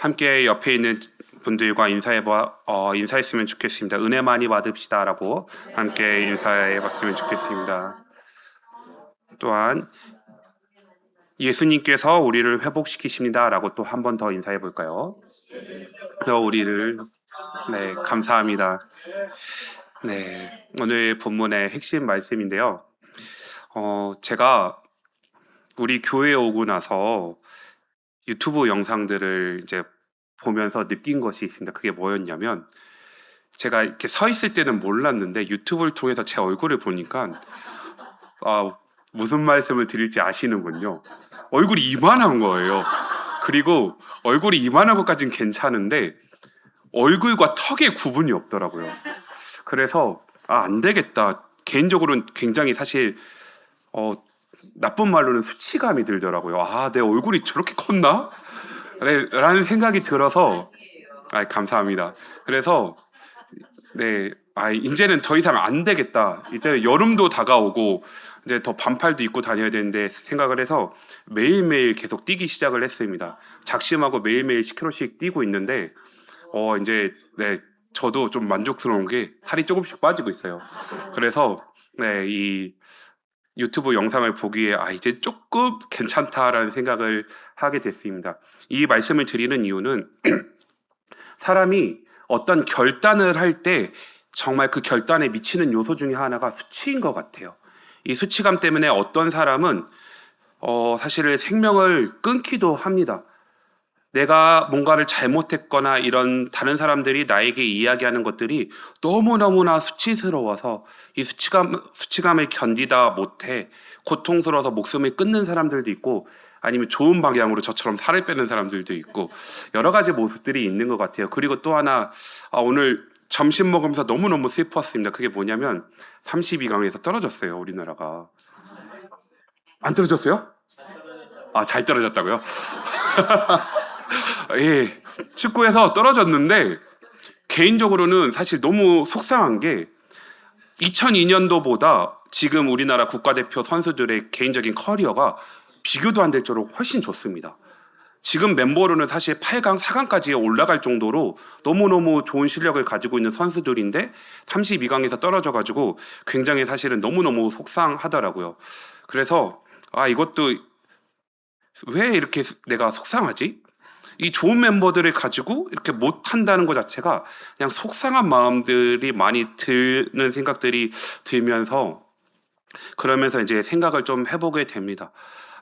함께 옆에 있는 분들과 인사했으면 좋겠습니다. 은혜 많이 받읍시다라고 함께 인사해봤으면 좋겠습니다. 또한 예수님께서 우리를 회복시키십니다라고 또 한 번 더 인사해 볼까요? 우리를 감사합니다. 오늘 본문의 핵심 말씀인데요. 제가 우리 교회에 오고 나서 유튜브 영상들을 이제 보면서 느낀 것이 있습니다. 그게 뭐였냐면, 제가 이렇게 서 있을 때는 몰랐는데 유튜브를 통해서 제 얼굴을 보니까 무슨 말씀을 드릴지 아시는군요. 얼굴이 이만한 거예요. 그리고 얼굴이 이만한 것까지는 괜찮은데 얼굴과 턱의 구분이 없더라고요. 그래서 안 되겠다. 개인적으로는 굉장히 사실 나쁜 말로는 수치감이 들더라고요. 내 얼굴이 저렇게 컸나? 라는 생각이 들어서 감사합니다. 그래서 이제는 더 이상 안 되겠다. 이제는 여름도 다가오고 이제 더 반팔도 입고 다녀야 되는데 생각을 해서 매일매일 계속 뛰기 시작을 했습니다. 작심하고 매일매일 10km씩 뛰고 있는데 이제 저도 좀 만족스러운 게 살이 조금씩 빠지고 있어요. 그래서 이 유튜브 영상을 보기에 이제 조금 괜찮다라는 생각을 하게 됐습니다. 이 말씀을 드리는 이유는 사람이 어떤 결단을 할 때 정말 그 결단에 미치는 요소 중에 하나가 수치인 것 같아요. 이 수치감 때문에 어떤 사람은 사실 생명을 끊기도 합니다. 내가 뭔가를 잘못했거나 이런 다른 사람들이 나에게 이야기하는 것들이 너무너무나 수치스러워서 이 수치감을 견디다 못해 고통스러워서 목숨을 끊는 사람들도 있고, 아니면 좋은 방향으로 저처럼 살을 빼는 사람들도 있고, 여러 가지 모습들이 있는 것 같아요. 그리고 또 하나, 오늘 점심 먹으면서 너무너무 슬펐습니다. 그게 뭐냐면 32강에서 떨어졌어요, 우리나라가. 안 떨어졌어요? 잘 떨어졌다고요? 예, 축구에서 떨어졌는데 개인적으로는 사실 너무 속상한 게 2002년도보다 지금 우리나라 국가대표 선수들의 개인적인 커리어가 비교도 안 될 정도로 훨씬 좋습니다. 지금 멤버로는 사실 8강, 4강까지 올라갈 정도로 너무너무 좋은 실력을 가지고 있는 선수들인데 32강에서 떨어져가지고 굉장히 사실은 너무너무 속상하더라고요. 그래서 이것도 왜 이렇게 내가 속상하지? 이 좋은 멤버들을 가지고 이렇게 못한다는 것 자체가 그냥 속상한 마음들이 많이 드는 생각들이 들면서, 그러면서 이제 생각을 좀 해보게 됩니다.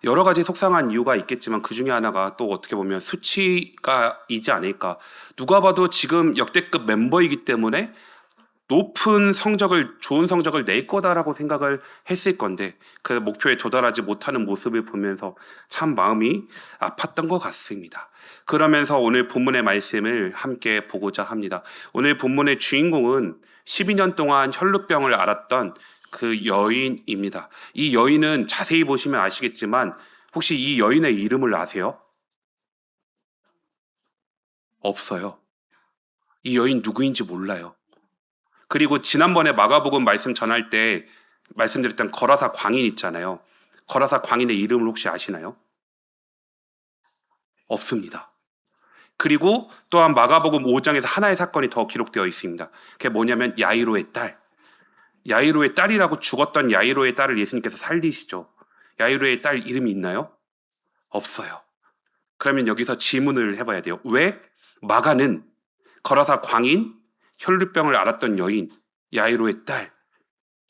여러 가지 속상한 이유가 있겠지만 그 중에 하나가 또 어떻게 보면 수치가이지 않을까. 누가 봐도 지금 역대급 멤버이기 때문에 높은 성적을, 좋은 성적을 낼 거다라고 생각을 했을 건데 그 목표에 도달하지 못하는 모습을 보면서 참 마음이 아팠던 것 같습니다. 그러면서 오늘 본문의 말씀을 함께 보고자 합니다. 오늘 본문의 주인공은 12년 동안 혈루병을 앓았던 그 여인입니다. 이 여인은 자세히 보시면 아시겠지만 혹시 이 여인의 이름을 아세요? 없어요. 이 여인 누구인지 몰라요. 그리고 지난번에 마가복음 말씀 전할 때 말씀드렸던 거라사 광인 있잖아요. 거라사 광인의 이름을 혹시 아시나요? 없습니다. 그리고 또한 마가복음 5장에서 하나의 사건이 더 기록되어 있습니다. 그게 뭐냐면 야이로의 딸. 야이로의 딸이라고 죽었던 야이로의 딸을 예수님께서 살리시죠. 야이로의 딸 이름이 있나요? 없어요. 그러면 여기서 질문을 해봐야 돼요. 왜 마가는 거라사 광인, 혈루병을 앓았던 여인, 야이로의 딸,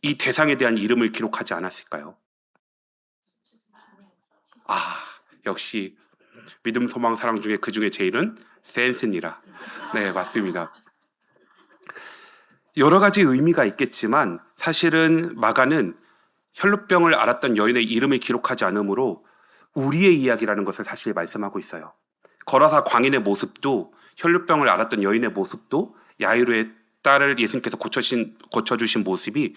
이 대상에 대한 이름을 기록하지 않았을까요? 역시 믿음, 소망, 사랑 중에 그 중에 제일은 센스니라. 네, 맞습니다. 여러 가지 의미가 있겠지만 사실은 마가는 혈루병을 앓았던 여인의 이름을 기록하지 않으므로 우리의 이야기라는 것을 사실 말씀하고 있어요. 거라사 광인의 모습도, 혈루병을 앓았던 여인의 모습도, 야이로의 딸을 예수님께서 고쳐주신 모습이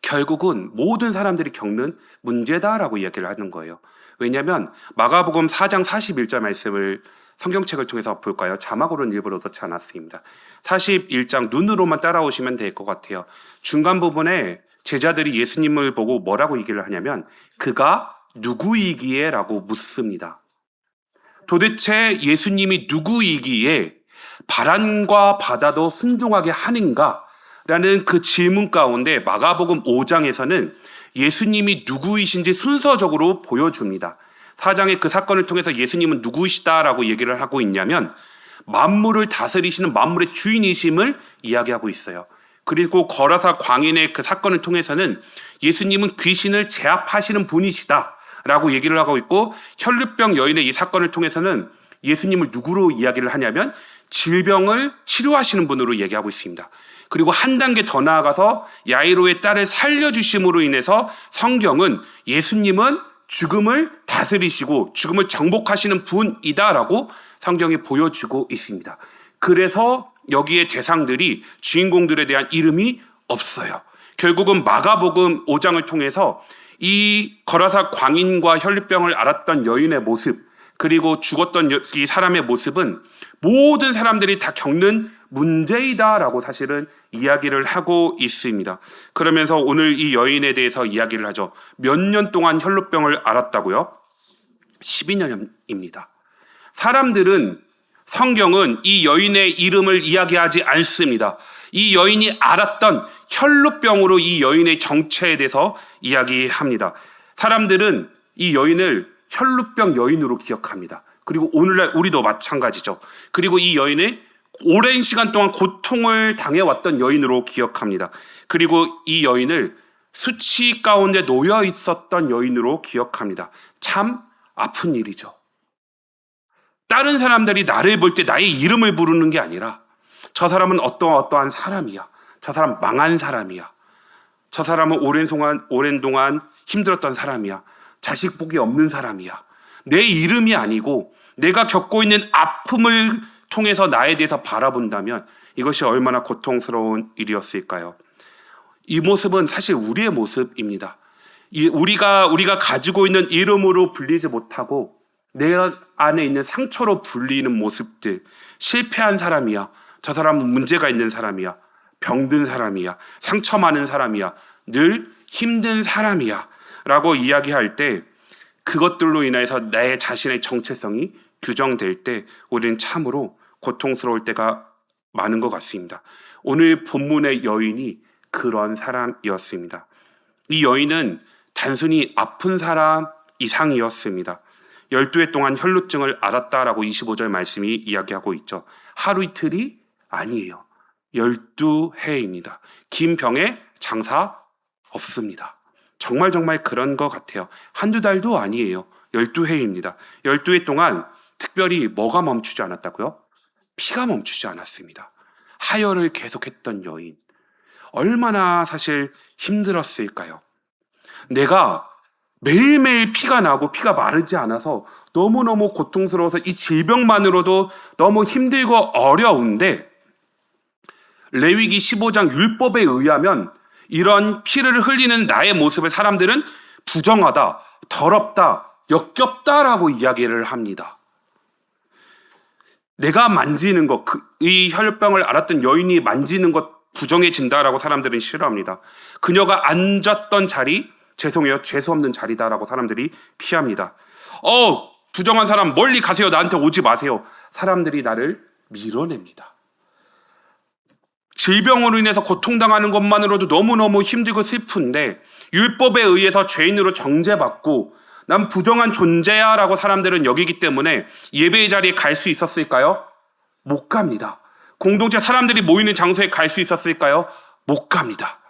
결국은 모든 사람들이 겪는 문제다라고 이야기를 하는 거예요. 왜냐하면 마가복음 4장 41절 말씀을 성경책을 통해서 볼까요? 자막으로는 일부러 넣지 않았습니다. 41장 눈으로만 따라오시면 될 것 같아요. 중간 부분에 제자들이 예수님을 보고 뭐라고 얘기를 하냐면 그가 누구이기에? 라고 묻습니다. 도대체 예수님이 누구이기에 바람과 바다도 순종하게 하는가라는 그 질문 가운데 마가복음 5장에서는 예수님이 누구이신지 순서적으로 보여줍니다. 4장의 그 사건을 통해서 예수님은 누구시다라고 얘기를 하고 있냐면 만물을 다스리시는 만물의 주인이심을 이야기하고 있어요. 그리고 거라사 광인의 그 사건을 통해서는 예수님은 귀신을 제압하시는 분이시다라고 얘기를 하고 있고, 혈루병 여인의 이 사건을 통해서는 예수님을 누구로 이야기를 하냐면 질병을 치료하시는 분으로 얘기하고 있습니다. 그리고 한 단계 더 나아가서 야이로의 딸을 살려주심으로 인해서 성경은 예수님은 죽음을 다스리시고 죽음을 정복하시는 분이다라고 성경이 보여주고 있습니다. 그래서 여기에 대상들이, 주인공들에 대한 이름이 없어요. 결국은 마가복음 5장을 통해서 이 거라사 광인과 혈루병을 앓았던 여인의 모습, 그리고 죽었던 이 사람의 모습은 모든 사람들이 다 겪는 문제이다라고 사실은 이야기를 하고 있습니다. 그러면서 오늘 이 여인에 대해서 이야기를 하죠. 몇 년 동안 혈루병을 앓았다고요? 12년입니다. 사람들은, 성경은 이 여인의 이름을 이야기하지 않습니다. 이 여인이 앓았던 혈루병으로 이 여인의 정체에 대해서 이야기합니다. 사람들은 이 여인을 혈루병 여인으로 기억합니다. 그리고 오늘날 우리도 마찬가지죠. 그리고 이 여인을 오랜 시간 동안 고통을 당해왔던 여인으로 기억합니다. 그리고 이 여인을 수치 가운데 놓여 있었던 여인으로 기억합니다. 참 아픈 일이죠. 다른 사람들이 나를 볼 때 나의 이름을 부르는 게 아니라 저 사람은 어떠한 사람이야. 저 사람 망한 사람이야. 저 사람은 오랜 동안 힘들었던 사람이야. 자식 복이 없는 사람이야. 내 이름이 아니고 내가 겪고 있는 아픔을 통해서 나에 대해서 바라본다면 이것이 얼마나 고통스러운 일이었을까요? 이 모습은 사실 우리의 모습입니다. 우리가 가지고 있는 이름으로 불리지 못하고 내 안에 있는 상처로 불리는 모습들, 실패한 사람이야, 저 사람은 문제가 있는 사람이야, 병든 사람이야, 상처 많은 사람이야, 늘 힘든 사람이야 라고 이야기할 때, 그것들로 인해서 내 자신의 정체성이 규정될 때 우리는 참으로 고통스러울 때가 많은 것 같습니다. 오늘 본문의 여인이 그런 사람이었습니다. 이 여인은 단순히 아픈 사람 이상이었습니다. 12해 동안 혈루증을 앓았다라고 25절 말씀이 이야기하고 있죠. 하루 이틀이 아니에요. 12해입니다. 긴 병에 장사 없습니다. 정말 그런 것 같아요. 한두 달도 아니에요. 12해입니다. 12해 동안 특별히 뭐가 멈추지 않았다고요? 피가 멈추지 않았습니다. 하혈을 계속했던 여인. 얼마나 사실 힘들었을까요? 내가 매일매일 피가 나고 피가 마르지 않아서 너무너무 고통스러워서 이 질병만으로도 너무 힘들고 어려운데, 레위기 15장 율법에 의하면 이런 피를 흘리는 나의 모습을 사람들은 부정하다, 더럽다, 역겹다라고 이야기를 합니다. 내가 만지는 것, 이 혈병을 앓았던 여인이 만지는 것 부정해진다라고 사람들은 싫어합니다. 그녀가 앉았던 자리, 죄송해요, 죄수 없는 자리다라고 사람들이 피합니다. 부정한 사람 멀리 가세요. 나한테 오지 마세요. 사람들이 나를 밀어냅니다. 질병으로 인해서 고통당하는 것만으로도 너무너무 힘들고 슬픈데 율법에 의해서 죄인으로 정죄받고 난 부정한 존재야 라고 사람들은 여기기 때문에 예배의 자리에 갈 수 있었을까요? 못 갑니다. 공동체 사람들이 모이는 장소에 갈 수 있었을까요? 못 갑니다.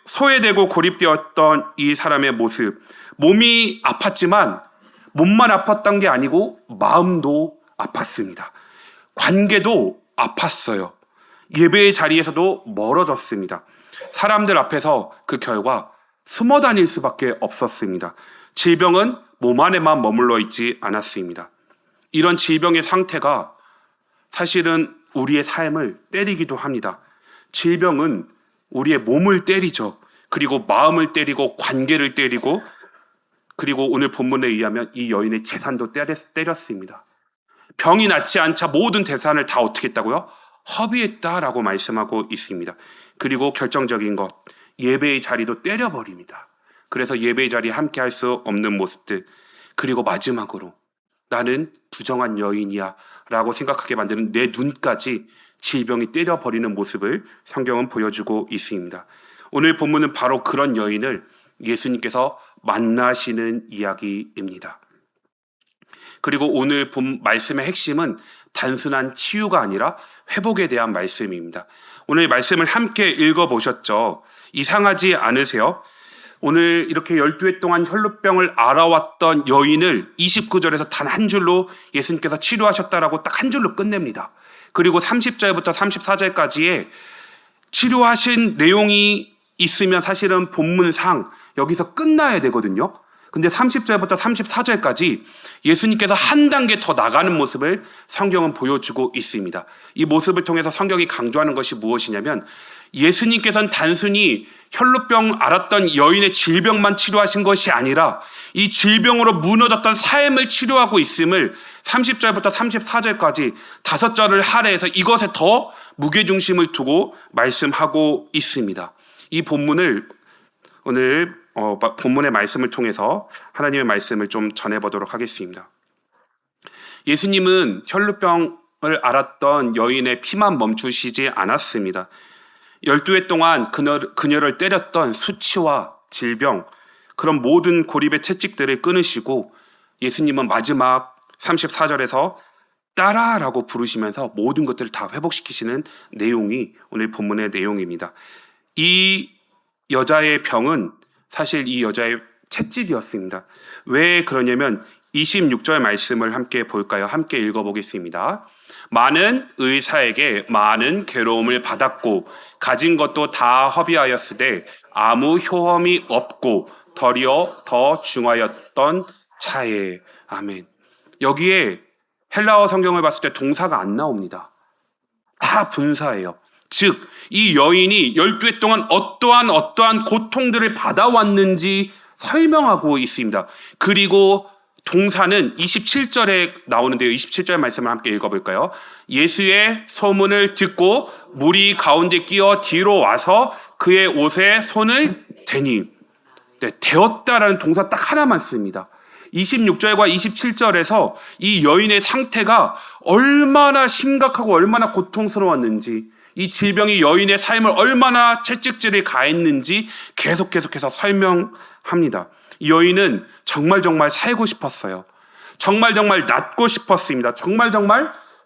소외되고 고립되었던 이 사람의 모습, 몸이 아팠지만 몸만 아팠던 게 아니고 마음도 아팠습니다. 관계도 아팠어요. 예배의 자리에서도 멀어졌습니다. 사람들 앞에서 그 결과 숨어 다닐 수밖에 없었습니다. 질병은 몸 안에만 머물러 있지 않았습니다. 이런 질병의 상태가 사실은 우리의 삶을 때리기도 합니다. 질병은 우리의 몸을 때리죠. 그리고 마음을 때리고 관계를 때리고, 그리고 오늘 본문에 의하면 이 여인의 재산도 때렸습니다. 병이 낫지 않자 모든 재산을 다 어떻게 했다고요? 허비했다라고 말씀하고 있습니다. 그리고 결정적인 것, 예배의 자리도 때려버립니다. 그래서 예배의 자리에 함께 할 수 없는 모습들. 그리고 마지막으로 나는 부정한 여인이야 라고 생각하게 만드는 내 눈까지 질병이 때려버리는 모습을 성경은 보여주고 있습니다. 오늘 본문은 바로 그런 여인을 예수님께서 만나시는 이야기입니다. 그리고 오늘 본 말씀의 핵심은 단순한 치유가 아니라 회복에 대한 말씀입니다. 오늘 말씀을 함께 읽어보셨죠? 이상하지 않으세요? 오늘 이렇게 12해 동안 혈루병을 앓아왔던 여인을 29절에서 단 한 줄로 예수님께서 치료하셨다라고 딱 한 줄로 끝냅니다. 그리고 30절부터 34절까지의 치료하신 내용이 있으면 사실은 본문상 여기서 끝나야 되거든요. 근데 30절부터 34절까지 예수님께서 한 단계 더 나가는 모습을 성경은 보여주고 있습니다. 이 모습을 통해서 성경이 강조하는 것이 무엇이냐면 예수님께서는 단순히 혈루병 앓았던 여인의 질병만 치료하신 것이 아니라 이 질병으로 무너졌던 삶을 치료하고 있음을 30절부터 34절까지 5절을 할애해서 이것에 더 무게중심을 두고 말씀하고 있습니다. 이 본문을 오늘 본문의 말씀을 통해서 하나님의 말씀을 좀 전해보도록 하겠습니다. 예수님은 혈루병을 앓았던 여인의 피만 멈추시지 않았습니다. 12해 동안 그녀를 때렸던 수치와 질병, 그런 모든 고립의 채찍들을 끊으시고 예수님은 마지막 34절에서 따라라고 부르시면서 모든 것들을 다 회복시키시는 내용이 오늘 본문의 내용입니다. 이 여자의 병은 사실 이 여자의 채찍이었습니다. 왜 그러냐면 26절 말씀을 함께 볼까요? 함께 읽어보겠습니다. 많은 의사에게 많은 괴로움을 받았고 가진 것도 다 허비하였으되 아무 효험이 없고 도리어 더 중하였던 차에. 아멘. 여기에 헬라어 성경을 봤을 때 동사가 안 나옵니다. 다 분사예요. 즉 이 여인이 12해 동안 어떠한 고통들을 받아왔는지 설명하고 있습니다. 그리고 동사는 27절에 나오는데요. 27절 말씀을 함께 읽어볼까요? 예수의 소문을 듣고 무리 가운데 끼어 뒤로 와서 그의 옷에 손을 대니. 네, 되었다라는 동사 딱 하나만 씁니다. 26절과 27절에서 이 여인의 상태가 얼마나 심각하고 얼마나 고통스러웠는지, 이 질병이 여인의 삶을 얼마나 채찍질을 가했는지 계속해서 설명합니다. 이 여인은 정말 살고 싶었어요. 정말 낫고 싶었습니다. 정말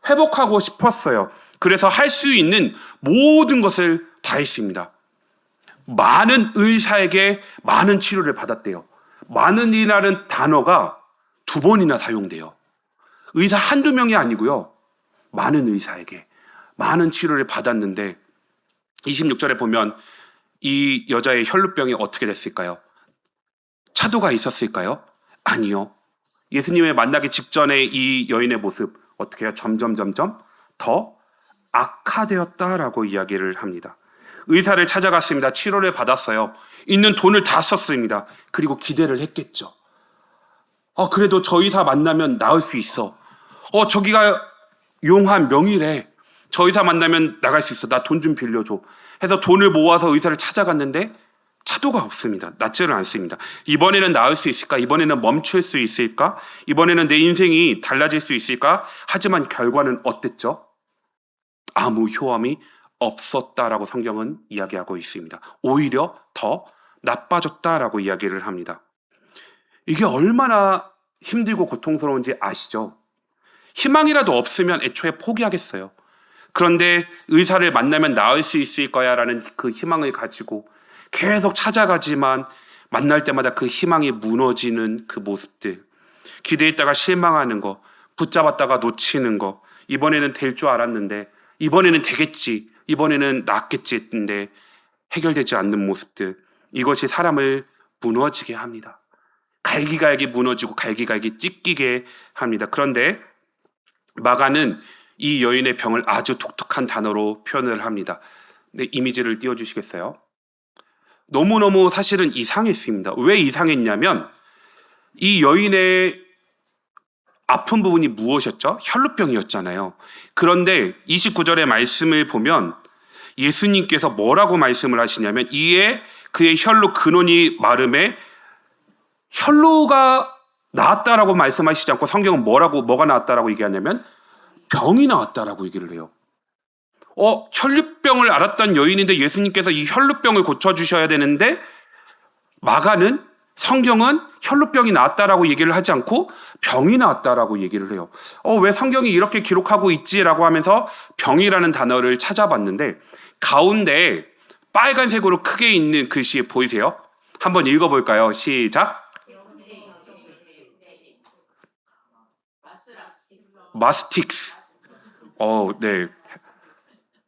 회복하고 싶었어요. 그래서 할 수 있는 모든 것을 다 했습니다. 많은 의사에게 많은 치료를 받았대요. 많은이라는 단어가 2번이나 사용돼요. 의사 한두 명이 아니고요. 많은 의사에게 많은 치료를 받았는데 26절에 보면 이 여자의 혈루병이 어떻게 됐을까요? 차도가 있었을까요? 아니요. 예수님을 만나기 직전에 이 여인의 모습 어떻게 해요? 점점 더 악화되었다라고 이야기를 합니다. 의사를 찾아갔습니다. 치료를 받았어요. 있는 돈을 다 썼습니다. 그리고 기대를 했겠죠. 그래도 저 의사 만나면 나을 수 있어. 저기가 용한 명의래. 저 의사 만나면 나갈 수 있어. 나 돈 좀 빌려줘. 해서 돈을 모아서 의사를 찾아갔는데 차도가 없습니다. 낫지를 않습니다. 이번에는 나을 수 있을까? 이번에는 멈출 수 있을까? 이번에는 내 인생이 달라질 수 있을까? 하지만 결과는 어땠죠? 아무 효험이 없었다라고 성경은 이야기하고 있습니다. 오히려 더 나빠졌다라고 이야기를 합니다. 이게 얼마나 힘들고 고통스러운지 아시죠? 희망이라도 없으면 애초에 포기하겠어요. 그런데 의사를 만나면 나을 수 있을 거야 라는 그 희망을 가지고 계속 찾아가지만 만날 때마다 그 희망이 무너지는 그 모습들, 기대했다가 실망하는 거, 붙잡았다가 놓치는 거, 이번에는 될 줄 알았는데, 이번에는 되겠지, 이번에는 낫겠지 했는데 해결되지 않는 모습들, 이것이 사람을 무너지게 합니다. 갈기갈기 무너지고 갈기갈기 찢기게 합니다. 그런데 마가는 이 여인의 병을 아주 독특한 단어로 표현을 합니다. 네, 이미지를 띄워주시겠어요? 너무너무 사실은 이상했습니다. 왜 이상했냐면 이 여인의 아픈 부분이 무엇이었죠? 혈루병이었잖아요. 그런데 29절의 말씀을 보면 예수님께서 뭐라고 말씀을 하시냐면 이에 그의 혈루 근원이 마름에 혈루가 나았다라고 말씀하시지 않고 성경은 뭐가 나았다라고 얘기하냐면 병이 나았다라고 얘기를 해요. 혈루병을 앓았던 여인인데 예수님께서 이 혈루병을 고쳐주셔야 되는데 마가는 성경은 혈루병이 나았다라고 얘기를 하지 않고 병이 나았다라고 얘기를 해요. 왜 성경이 이렇게 기록하고 있지라고 하면서 병이라는 단어를 찾아봤는데 가운데 빨간색으로 크게 있는 글씨 보이세요? 한번 읽어볼까요? 시작. 마스틱스. 네.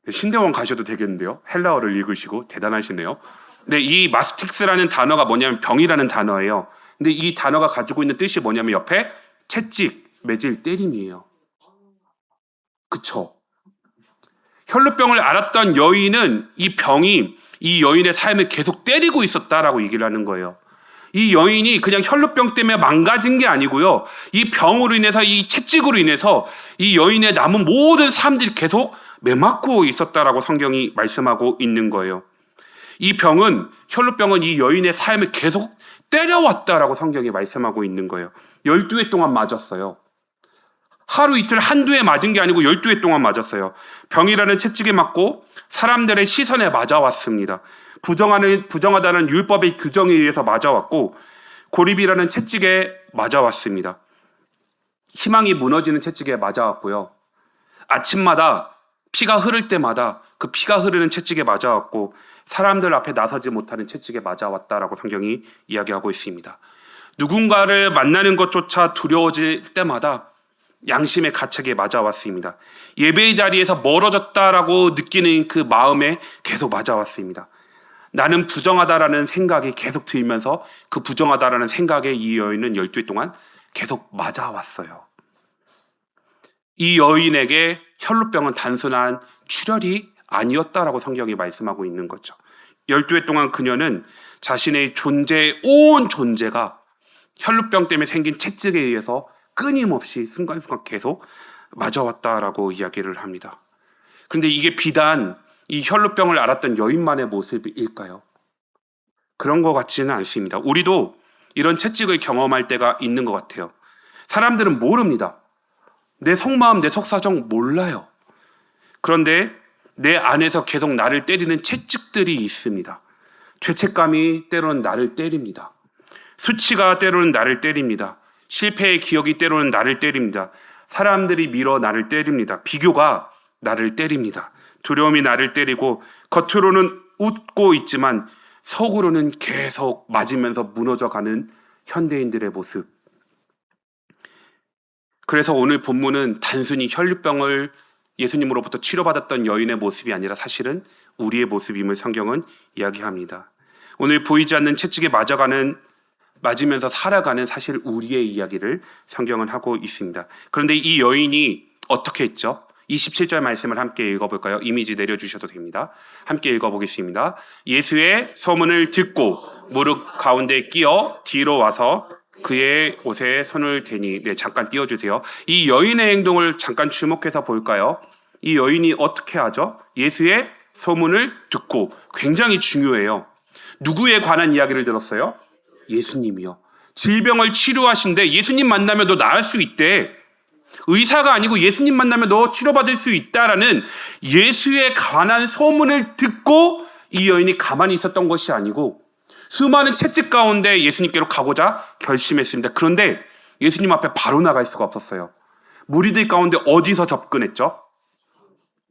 신대원 가셔도 되겠는데요. 헬라어를 읽으시고 대단하시네요. 근데 이 마스틱스라는 단어가 뭐냐면 병이라는 단어예요. 근데 이 단어가 가지고 있는 뜻이 뭐냐면 옆에 채찍, 매질, 때림이에요. 그쵸? 혈루병을 앓았던 여인은 이 병이 이 여인의 삶을 계속 때리고 있었다라고 얘기를 하는 거예요. 이 여인이 그냥 혈루병 때문에 망가진 게 아니고요. 이 병으로 인해서 이 채찍으로 인해서 이 여인의 남은 모든 삶들이 계속 매맞고 있었다라고 성경이 말씀하고 있는 거예요. 이 병은 혈루병은 이 여인의 삶을 계속 때려왔다라고 성경이 말씀하고 있는 거예요. 12회 동안 맞았어요. 하루 이틀 한두 해 맞은 게 아니고 12회 동안 맞았어요. 병이라는 채찍에 맞고 사람들의 시선에 맞아왔습니다. 부정하다는 율법의 규정에 의해서 맞아왔고 고립이라는 채찍에 맞아왔습니다. 희망이 무너지는 채찍에 맞아왔고요. 아침마다 피가 흐를 때마다 그 피가 흐르는 채찍에 맞아왔고 사람들 앞에 나서지 못하는 채찍에 맞아왔다라고 성경이 이야기하고 있습니다. 누군가를 만나는 것조차 두려워질 때마다 양심의 가책에 맞아왔습니다. 예배의 자리에서 멀어졌다라고 느끼는 그 마음에 계속 맞아왔습니다. 나는 부정하다라는 생각이 계속 들면서 그 부정하다라는 생각에 이 여인은 12회 동안 계속 맞아왔어요. 이 여인에게 혈루병은 단순한 출혈이 아니었다라고 성경이 말씀하고 있는 거죠. 12회 동안 그녀는 자신의 온 존재가 혈루병 때문에 생긴 채찍에 의해서 끊임없이 순간순간 계속 맞아왔다라고 이야기를 합니다. 그런데 이게 비단 이 혈루병을 앓았던 여인만의 모습일까요? 그런 것 같지는 않습니다. 우리도 이런 채찍을 경험할 때가 있는 것 같아요. 사람들은 모릅니다. 내 속마음, 내 속사정 몰라요. 그런데 내 안에서 계속 나를 때리는 채찍들이 있습니다. 죄책감이 때로는 나를 때립니다. 수치가 때로는 나를 때립니다. 실패의 기억이 때로는 나를 때립니다. 사람들이 밀어 나를 때립니다. 비교가 나를 때립니다. 두려움이 나를 때리고 겉으로는 웃고 있지만 속으로는 계속 맞으면서 무너져가는 현대인들의 모습. 그래서 오늘 본문은 단순히 혈루병을 예수님으로부터 치료받았던 여인의 모습이 아니라 사실은 우리의 모습임을 성경은 이야기합니다. 오늘 보이지 않는 채찍에 맞으면서 살아가는 사실 우리의 이야기를 성경은 하고 있습니다. 그런데 이 여인이 어떻게 했죠? 27절 말씀을 함께 읽어볼까요? 이미지 내려주셔도 됩니다. 함께 읽어보겠습니다. 예수의 소문을 듣고 무릎 가운데 끼어 뒤로 와서 그의 옷에 손을 대니. 잠깐 띄워주세요. 이 여인의 행동을 잠깐 주목해서 볼까요? 이 여인이 어떻게 하죠? 예수의 소문을 듣고. 굉장히 중요해요. 누구에 관한 이야기를 들었어요? 예수님이요. 질병을 치료하신데 예수님 만나면 너 나을 수 있대. 의사가 아니고 예수님 만나면 너 치료받을 수 있다라는 예수에 관한 소문을 듣고 이 여인이 가만히 있었던 것이 아니고 수많은 채찍 가운데 예수님께로 가고자 결심했습니다. 그런데 예수님 앞에 바로 나갈 수가 없었어요. 무리들 가운데 어디서 접근했죠?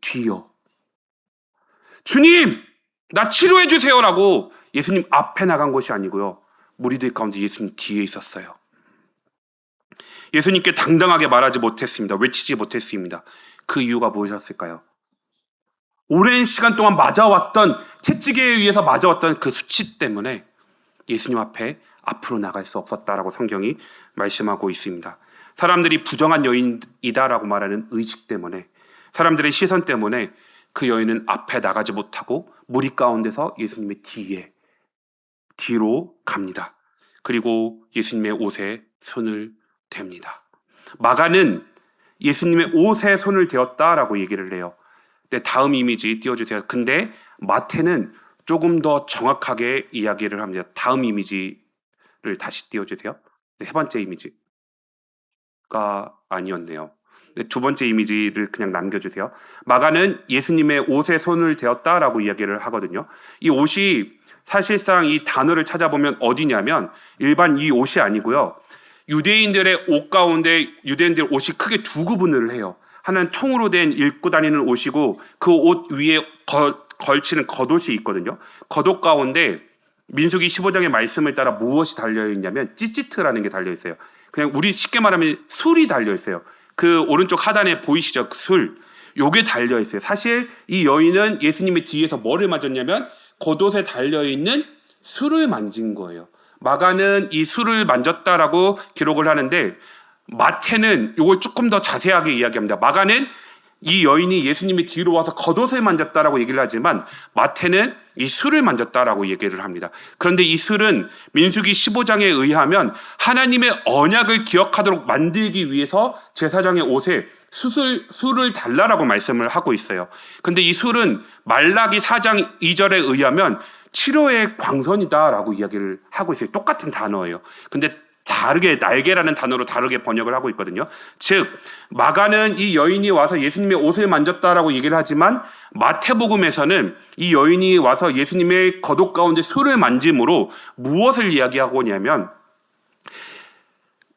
뒤요. 주님, 나 치료해 주세요라고 예수님 앞에 나간 것이 아니고요. 무리들 가운데 예수님 뒤에 있었어요. 예수님께 당당하게 말하지 못했습니다. 외치지 못했습니다. 그 이유가 무엇이었을까요? 오랜 시간 동안 맞아왔던 채찍에 의해서 맞아왔던 그 수치 때문에 예수님 앞에 앞으로 나갈 수 없었다라고 성경이 말씀하고 있습니다. 사람들이 부정한 여인이다라고 말하는 의식 때문에, 사람들의 시선 때문에 그 여인은 앞에 나가지 못하고 무리 가운데서 예수님의 뒤로 갑니다. 그리고 예수님의 옷에 손을 댑니다. 마가는 예수님의 옷에 손을 대었다라고 얘기를 해요. 네, 다음 이미지 띄워주세요. 근데 마태는 조금 더 정확하게 이야기를 합니다. 다음 이미지를 다시 띄워주세요. 네, 세 번째 이미지. 마가가 아니었네요. 네, 두 번째 이미지를 그냥 남겨주세요. 마가는 예수님의 옷에 손을 대었다라고 이야기를 하거든요. 이 옷이 사실상 이 단어를 찾아보면 어디냐면 일반 이 옷이 아니고요. 유대인들의 옷 가운데 유대인들 옷이 크게 두 구분을 해요. 하나는 통으로 된 입고 다니는 옷이고 그 옷 위에 걸치는 겉옷이 있거든요. 겉옷 가운데 민수기 15장의 말씀을 따라 무엇이 달려있냐면 찌찌트라는 게 달려있어요. 그냥 우리 쉽게 말하면 술이 달려있어요. 그 오른쪽 하단에 보이시죠? 그 술. 요게 달려있어요. 사실 이 여인은 예수님의 뒤에서 뭐를 맞았냐면 겉옷에 달려있는 술을 만진 거예요. 마가는 이 술을 만졌다라고 기록을 하는데 마태는 이걸 조금 더 자세하게 이야기합니다. 마가는 이 여인이 예수님의 뒤로 와서 겉옷을 만졌다라고 얘기를 하지만 마태는 이 술을 만졌다라고 얘기를 합니다. 그런데 이 술은 민수기 15장에 의하면 하나님의 언약을 기억하도록 만들기 위해서 제사장의 옷에 술을 달라라고 말씀을 하고 있어요. 그런데 이 술은 말라기 4장 2절에 의하면 치료의 광선이다라고 이야기를 하고 있어요. 똑같은 단어예요. 근데 다르게 날개라는 단어로 다르게 번역을 하고 있거든요. 즉 마가는 이 여인이 와서 예수님의 옷을 만졌다라고 얘기를 하지만 마태복음에서는 이 여인이 와서 예수님의 겉옷 가운데 술을 만짐으로 무엇을 이야기하고 있냐면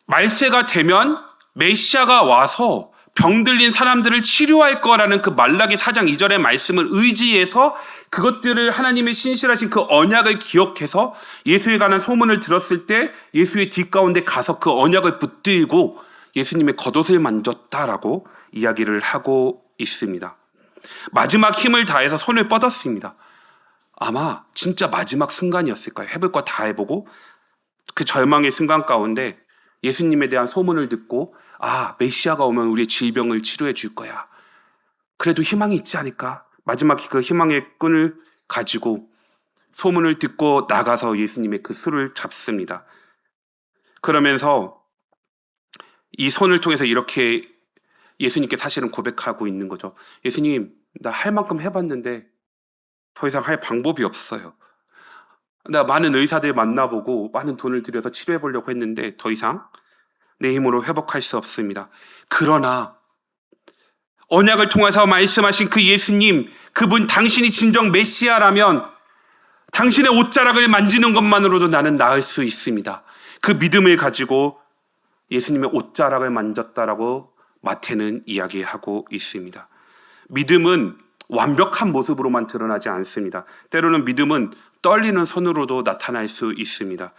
말세가 되면 메시아가 와서 병들린 사람들을 치료할 거라는 그 말라기 4장 2절의 말씀을 의지해서 그것들을 하나님의 신실하신 그 언약을 기억해서 예수에 관한 소문을 들었을 때 예수의 뒷가운데 가서 그 언약을 붙들고 예수님의 겉옷을 만졌다라고 이야기를 하고 있습니다. 마지막 힘을 다해서 손을 뻗었습니다. 아마 진짜 마지막 순간이었을까요? 해볼 거 다 해보고 그 절망의 순간 가운데 예수님에 대한 소문을 듣고 메시아가 오면 우리의 질병을 치료해 줄 거야. 그래도 희망이 있지 않을까? 마지막 그 희망의 끈을 가지고 소문을 듣고 나가서 예수님의 그 술을 잡습니다. 그러면서 이 손을 통해서 이렇게 예수님께 사실은 고백하고 있는 거죠. 예수님, 나 할 만큼 해봤는데 더 이상 할 방법이 없어요. 나 많은 의사들 만나보고 많은 돈을 들여서 치료해보려고 했는데 더 이상 내 힘으로 회복할 수 없습니다. 그러나 언약을 통해서 말씀하신 그 예수님, 그분 당신이 진정 메시아라면 당신의 옷자락을 만지는 것만으로도 나는 나을 수 있습니다. 그 믿음을 가지고 예수님의 옷자락을 만졌다라고 마태는 이야기하고 있습니다. 믿음은 완벽한 모습으로만 드러나지 않습니다. 때로는 믿음은 떨리는 손으로도 나타날 수 있습니다.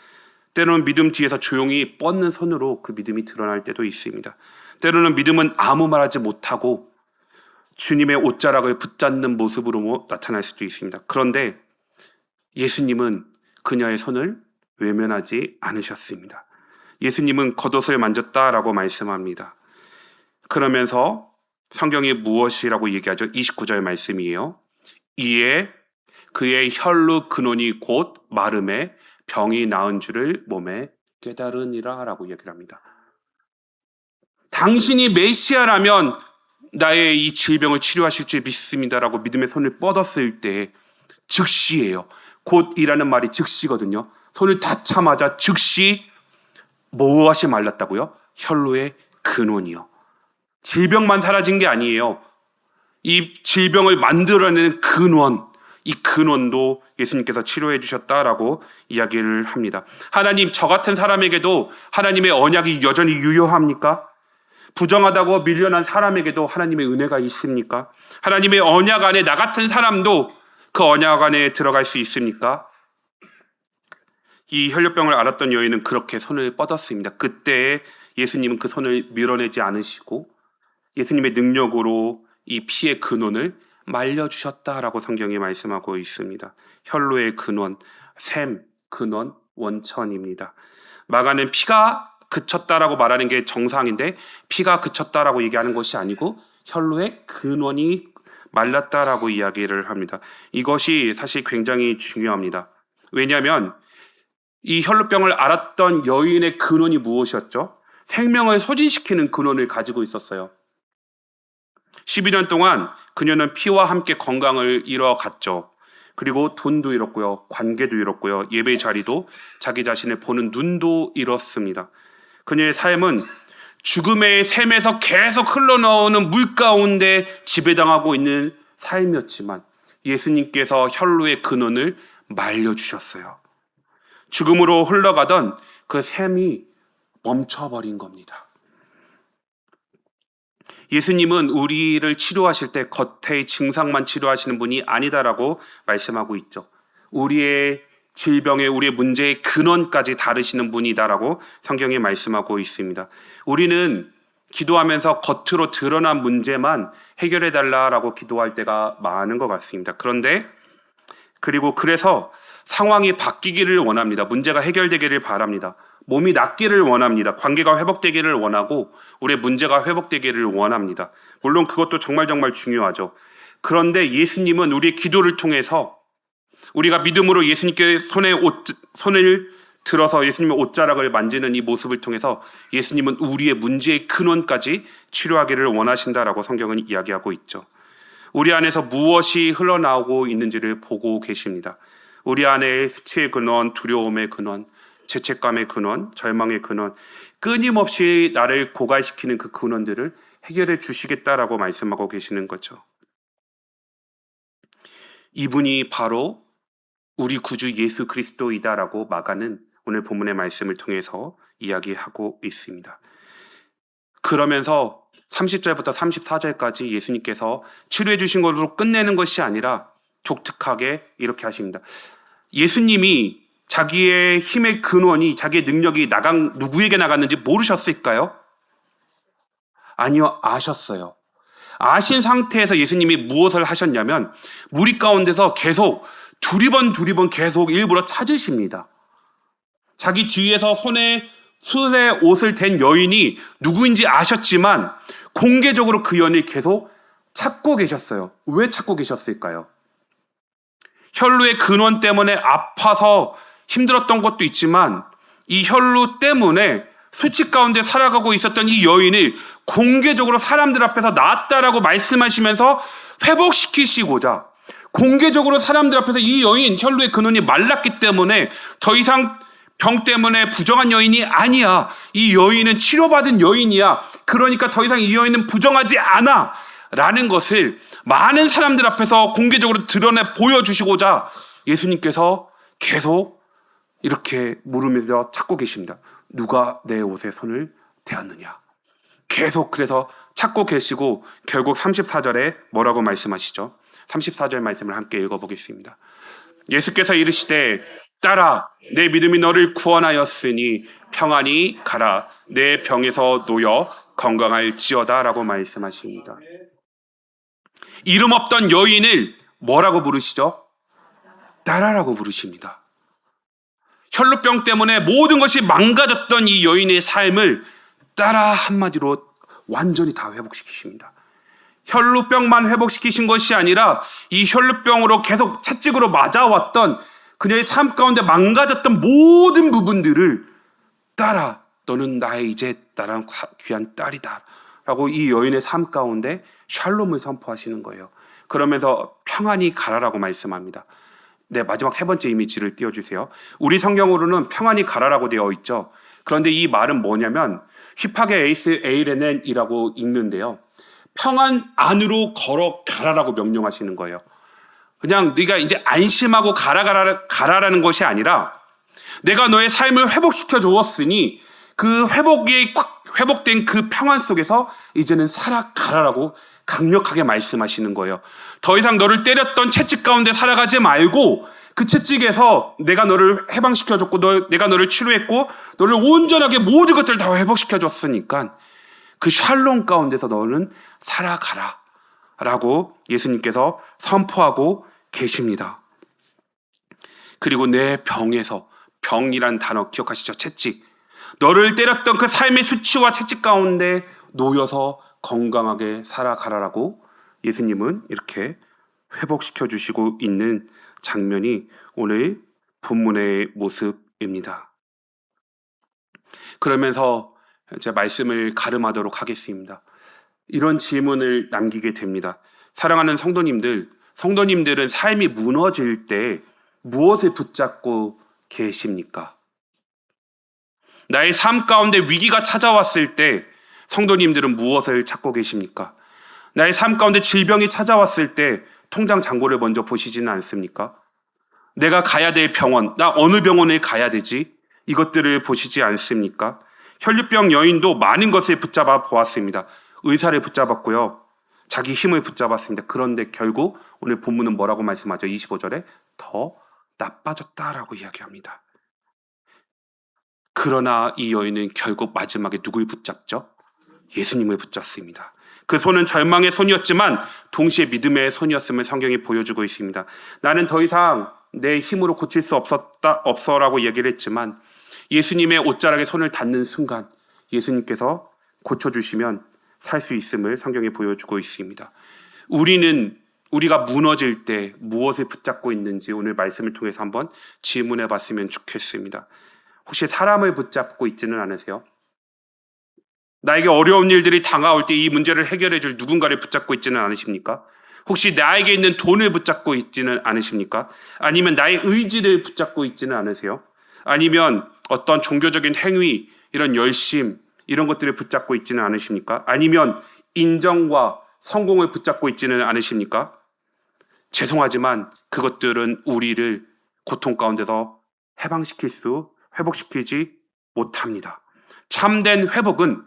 때로는 믿음 뒤에서 조용히 뻗는 손으로 그 믿음이 드러날 때도 있습니다. 때로는 믿음은 아무 말하지 못하고 주님의 옷자락을 붙잡는 모습으로 나타날 수도 있습니다. 그런데 예수님은 그녀의 손을 외면하지 않으셨습니다. 예수님은 겉옷을 만졌다라고 말씀합니다. 그러면서 성경이 무엇이라고 얘기하죠? 29절 말씀이에요. 이에 그의 혈루 근원이 곧 마름에 병이 나은 줄을 몸에 깨달으니라 라고 얘기를 합니다. 당신이 메시아라면 나의 이 질병을 치료하실 줄 믿습니다라고 믿음의 손을 뻗었을 때 즉시예요. 곧이라는 말이 즉시거든요. 손을 닿자마자 즉시 무엇이 말랐다고요? 혈루의 근원이요. 질병만 사라진 게 아니에요. 이 질병을 만들어내는 근원, 이 근원도 예수님께서 치료해 주셨다라고 이야기를 합니다. 하나님, 저 같은 사람에게도 하나님의 언약이 여전히 유효합니까? 부정하다고 밀려난 사람에게도 하나님의 은혜가 있습니까? 하나님의 언약 안에 나 같은 사람도 그 언약 안에 들어갈 수 있습니까? 이 혈류병을 앓았던 여인은 그렇게 손을 뻗었습니다. 그때 예수님은 그 손을 밀어내지 않으시고 예수님의 능력으로 이 피의 근원을 말려주셨다라고 성경이 말씀하고 있습니다. 혈로의 근원, 샘, 근원, 원천입니다. 마가는 피가 그쳤다라고 말하는 게 정상인데 피가 그쳤다라고 얘기하는 것이 아니고 혈로의 근원이 말랐다라고 이야기를 합니다. 이것이 사실 굉장히 중요합니다. 왜냐하면 이 혈루병을 앓았던 여인의 근원이 무엇이었죠? 생명을 소진시키는 근원을 가지고 있었어요. 12년 동안 그녀는 피와 함께 건강을 잃어갔죠. 그리고 돈도 잃었고요. 관계도 잃었고요. 예배 자리도 자기 자신을 보는 눈도 잃었습니다. 그녀의 삶은 죽음의 샘에서 계속 흘러나오는 물 가운데 지배당하고 있는 삶이었지만 예수님께서 혈루의 근원을 말려주셨어요. 죽음으로 흘러가던 그 샘이 멈춰버린 겁니다. 예수님은 우리를 치료하실 때 겉의 증상만 치료하시는 분이 아니다라고 말씀하고 있죠. 우리의 질병의, 우리의 문제의 근원까지 다루시는 분이다라고 성경에 말씀하고 있습니다. 우리는 기도하면서 겉으로 드러난 문제만 해결해 달라라고 기도할 때가 많은 것 같습니다. 그래서 상황이 바뀌기를 원합니다. 문제가 해결되기를 바랍니다. 몸이 낫기를 원합니다. 관계가 회복되기를 원하고 우리의 문제가 회복되기를 원합니다. 물론 그것도 정말 중요하죠. 그런데 예수님은 우리의 기도를 통해서 우리가 믿음으로 예수님께 손을 들어서 예수님의 옷자락을 만지는 이 모습을 통해서 예수님은 우리의 문제의 근원까지 치료하기를 원하신다라고 성경은 이야기하고 있죠. 우리 안에서 무엇이 흘러나오고 있는지를 보고 계십니다. 우리 안에 수치의 근원, 두려움의 근원, 죄책감의 근원, 절망의 근원, 끊임없이 나를 고갈시키는 그 근원들을 해결해 주시겠다라고 말씀하고 계시는 거죠. 이분이 바로 우리 구주 예수 그리스도이다라고 마가는 오늘 본문의 말씀을 통해서 이야기하고 있습니다. 그러면서 30절부터 34절까지 예수님께서 치료해 주신 것으로 끝내는 것이 아니라 독특하게 이렇게 하십니다. 예수님이 자기의 힘의 근원이, 자기의 능력이 누구에게 나갔는지 모르셨을까요? 아니요, 아셨어요. 아신 상태에서 예수님이 무엇을 하셨냐면 무리 가운데서 계속 두리번 계속 일부러 찾으십니다. 자기 뒤에서 술에 옷을 댄 여인이 누구인지 아셨지만 공개적으로 그 여인을 계속 찾고 계셨어요. 왜 찾고 계셨을까요? 혈루의 근원 때문에 아파서 힘들었던 것도 있지만 이 혈루 때문에 수치 가운데 살아가고 있었던 이 여인을 공개적으로 사람들 앞에서 낫다라고 말씀하시면서 회복시키시고자 공개적으로 사람들 앞에서 이 여인 혈루의 근원이 말랐기 때문에 더 이상 병 때문에 부정한 여인이 아니야. 이 여인은 치료받은 여인이야. 그러니까 더 이상 이 여인은 부정하지 않아. 라는 것을 많은 사람들 앞에서 공개적으로 드러내 보여주시고자 예수님께서 계속 이렇게 물으면서 찾고 계십니다. 누가 내 옷에 손을 대었느냐. 계속 그래서 찾고 계시고 결국 34절에 뭐라고 말씀하시죠? 34절 말씀을 함께 읽어보겠습니다. 예수께서 이르시되 딸아 내 믿음이 너를 구원하였으니 평안히 가라. 내 병에서 놓여 건강할지어다 라고 말씀하십니다. 이름 없던 여인을 뭐라고 부르시죠? 딸아라고 부르십니다. 혈루병 때문에 모든 것이 망가졌던 이 여인의 삶을 딸아 한마디로 완전히 다 회복시키십니다. 혈루병만 회복시키신 것이 아니라 이 혈루병으로 계속 채찍으로 맞아왔던 그녀의 삶 가운데 망가졌던 모든 부분들을 딸아 너는 나의 이제 나랑 귀한 딸이다 라고 이 여인의 삶 가운데 샬롬을 선포하시는 거예요. 그러면서 평안히 가라라고 말씀합니다. 네, 마지막 세 번째 이미지를 띄워주세요. 우리 성경으로는 평안히 가라라고 되어 있죠. 그런데 이 말은 뭐냐면 휘파게 에이스 에이레넨이라고 읽는데요. 평안 안으로 걸어가라라고 명령하시는 거예요. 그냥 네가 이제 안심하고 가라라는 것이 아니라 내가 너의 삶을 회복시켜 주었으니 그 회복된 그 평안 속에서 이제는 살아가라라고 강력하게 말씀하시는 거예요. 더 이상 너를 때렸던 채찍 가운데 살아가지 말고 그 채찍에서 내가 너를 해방시켜줬고 내가 너를 치료했고 너를 온전하게 모든 것들을 다 회복시켜줬으니까 그 샬롬 가운데서 너는 살아가라 라고 예수님께서 선포하고 계십니다. 그리고 내 병에서, 병이란 단어 기억하시죠? 채찍. 너를 때렸던 그 삶의 수치와 채찍 가운데 놓여서 건강하게 살아가라라고 예수님은 이렇게 회복시켜 주시고 있는 장면이 오늘 본문의 모습입니다. 그러면서 이제 말씀을 가름하도록 하겠습니다. 이런 질문을 남기게 됩니다. 사랑하는 성도님들은 삶이 무너질 때 무엇을 붙잡고 계십니까? 나의 삶 가운데 위기가 찾아왔을 때 성도님들은 무엇을 찾고 계십니까? 나의 삶 가운데 질병이 찾아왔을 때 통장 잔고를 먼저 보시지는 않습니까? 내가 가야 될 병원, 나 어느 병원에 가야 되지? 이것들을 보시지 않습니까? 혈류병 여인도 많은 것을 붙잡아 보았습니다. 의사를 붙잡았고요. 자기 힘을 붙잡았습니다. 그런데 결국 오늘 본문은 뭐라고 말씀하죠? 25절에 더 나빠졌다라고 이야기합니다. 그러나 이 여인은 결국 마지막에 누굴 붙잡죠? 예수님을 붙잡습니다. 그 손은 절망의 손이었지만 동시에 믿음의 손이었음을 성경이 보여주고 있습니다. 나는 더 이상 내 힘으로 고칠 수 없어라고 얘기를 했지만 예수님의 옷자락에 손을 닿는 순간 예수님께서 고쳐주시면 살 수 있음을 성경이 보여주고 있습니다. 우리가 무너질 때 무엇을 붙잡고 있는지 오늘 말씀을 통해서 한번 질문해 봤으면 좋겠습니다. 혹시 사람을 붙잡고 있지는 않으세요? 나에게 어려운 일들이 다가올 때 이 문제를 해결해 줄 누군가를 붙잡고 있지는 않으십니까? 혹시 나에게 있는 돈을 붙잡고 있지는 않으십니까? 아니면 나의 의지를 붙잡고 있지는 않으세요? 아니면 어떤 종교적인 행위, 이런 열심, 이런 것들을 붙잡고 있지는 않으십니까? 아니면 인정과 성공을 붙잡고 있지는 않으십니까? 죄송하지만 그것들은 우리를 고통 가운데서 회복시키지 못합니다. 참된 회복은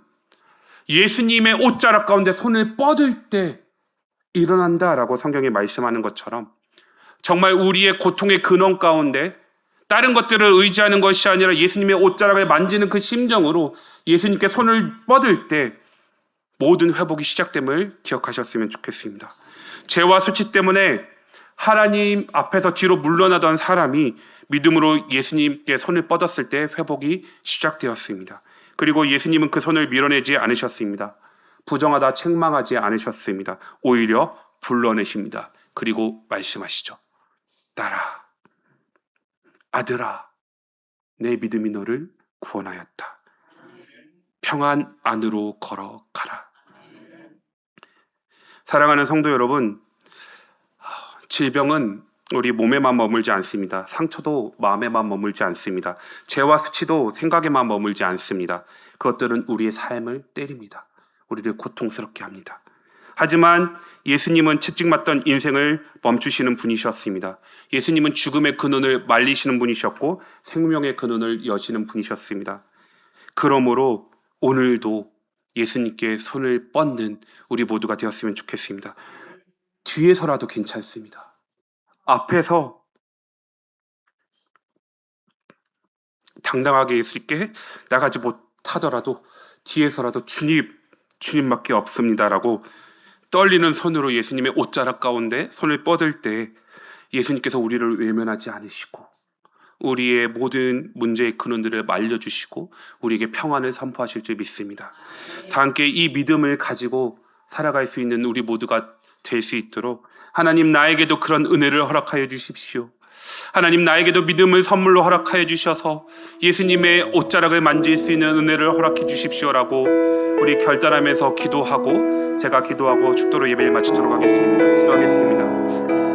예수님의 옷자락 가운데 손을 뻗을 때 일어난다라고 성경이 말씀하는 것처럼 정말 우리의 고통의 근원 가운데 다른 것들을 의지하는 것이 아니라 예수님의 옷자락을 만지는 그 심정으로 예수님께 손을 뻗을 때 모든 회복이 시작됨을 기억하셨으면 좋겠습니다. 죄와 수치 때문에 하나님 앞에서 뒤로 물러나던 사람이 믿음으로 예수님께 손을 뻗었을 때 회복이 시작되었습니다. 그리고 예수님은 그 손을 밀어내지 않으셨습니다. 부정하다 책망하지 않으셨습니다. 오히려 불러내십니다. 그리고 말씀하시죠. 딸아, 아들아, 내 믿음이 너를 구원하였다. 평안 안으로 걸어가라. 사랑하는 성도 여러분, 질병은 우리 몸에만 머물지 않습니다. 상처도 마음에만 머물지 않습니다. 죄와 수치도 생각에만 머물지 않습니다. 그것들은 우리의 삶을 때립니다. 우리를 고통스럽게 합니다. 하지만 예수님은 채찍맞던 인생을 멈추시는 분이셨습니다. 예수님은 죽음의 근원을 말리시는 분이셨고 생명의 근원을 여시는 분이셨습니다. 그러므로 오늘도 예수님께 손을 뻗는 우리 모두가 되었으면 좋겠습니다. 뒤에서라도 괜찮습니다. 앞에서 당당하게 예수님께 나가지 못하더라도 뒤에서라도 주님밖에 없습니다라고 떨리는 손으로 예수님의 옷자락 가운데 손을 뻗을 때 예수님께서 우리를 외면하지 않으시고 우리의 모든 문제의 근원들을 말려주시고 우리에게 평안을 선포하실 줄 믿습니다. 다 함께 이 믿음을 가지고 살아갈 수 있는 우리 모두가 될 수 있도록 하나님 나에게도 그런 은혜를 허락하여 주십시오. 하나님 나에게도 믿음을 선물로 허락하여 주셔서 예수님의 옷자락을 만질 수 있는 은혜를 허락해 주십시오라고 우리 결단하면서 기도하고 제가 기도하고 축도로 예배를 마치도록 하겠습니다. 기도하겠습니다.